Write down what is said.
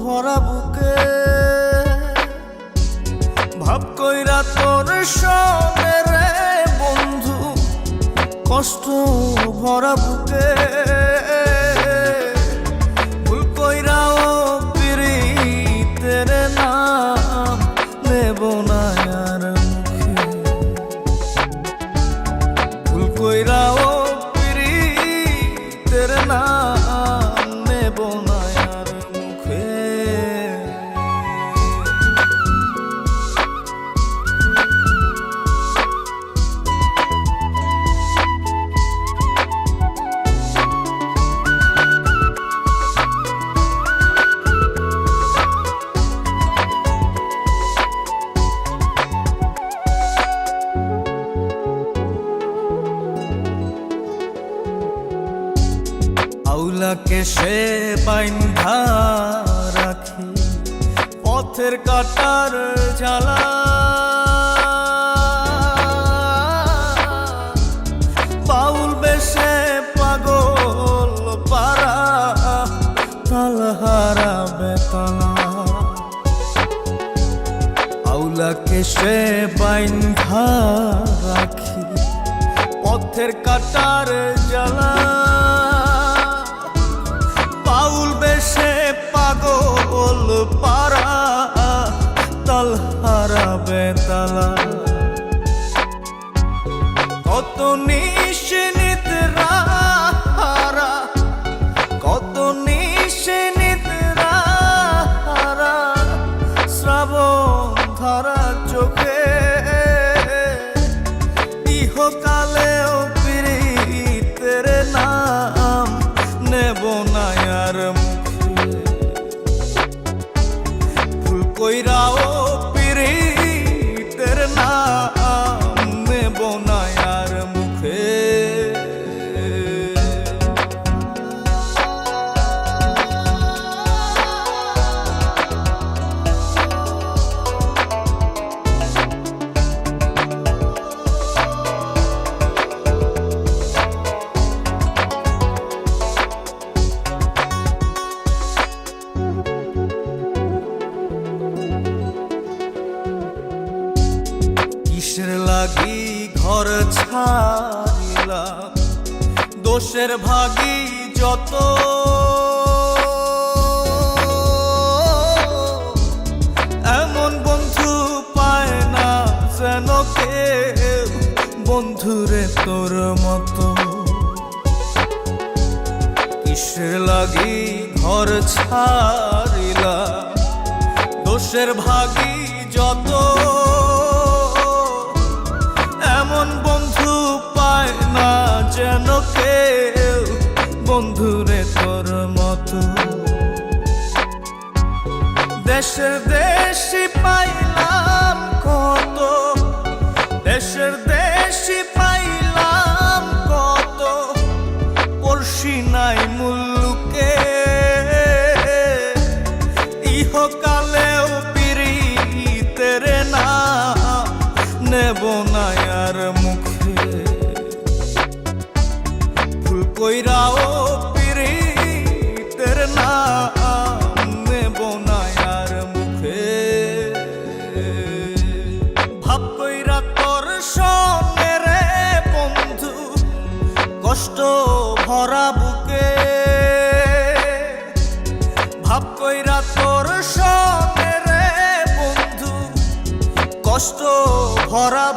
ভরা বুকে ভাব কইরা তোর সঙ্গে রে বন্ধু, কষ্ট ভরা বুকে ভুল কইরাও পিরিতের নাম নেব না আর মুখে, ভুল কইরাও পিরিতের নাম নেব না আর মুখে। আউলাকে সে বাইন্ধা রাখি পথের কাটার জ্বালা, বাউল বেশে পাগল পারা তালহারা বেতলা। আউলাকে সে বাইন্ধা রাখি পথের কাটার জ্বালা, বাউল বেশে পাগল পারা তালহারা বেতালা। কত নিশিনিদ্রা হারা, কত নিশিনিদ্রা হারা শ্রাবণ ধারা চোখে, ইহকালেও পিরিতের নাম নেব না আর মুখে, ভুল কইরাও পিরিতের নাম নেব না আর মুখে। কিসের লাগি ঘর ছাড়িলাম, দোষের ভাগী যত, এমন বন্ধু পায় না যেন কেউ বন্ধুরে তোর মতো। কিসের লাগি ঘর ছাড়িলাম, দোষের ভাগী যত, এমন বন্ধু পায় না যেন কেউ বন্ধুরে তোর মতো। দেশের দেশি পাইলাম কত, দেশের দেশি পাইলাম কত, পড়শি নাই মুল্লুকে, ইহকালেও পিরিতের নাম নেব না আর মুখে, ভুল কইরাও পিরিতের নাম নেব না আর মুখে। ভাব কইরা তোর সঙ্গে রে বন্ধু, কষ্ট ভরা বুকে ভাব কইরা তোর সঙ্গে রে বন্ধু, কষ্ট ভরা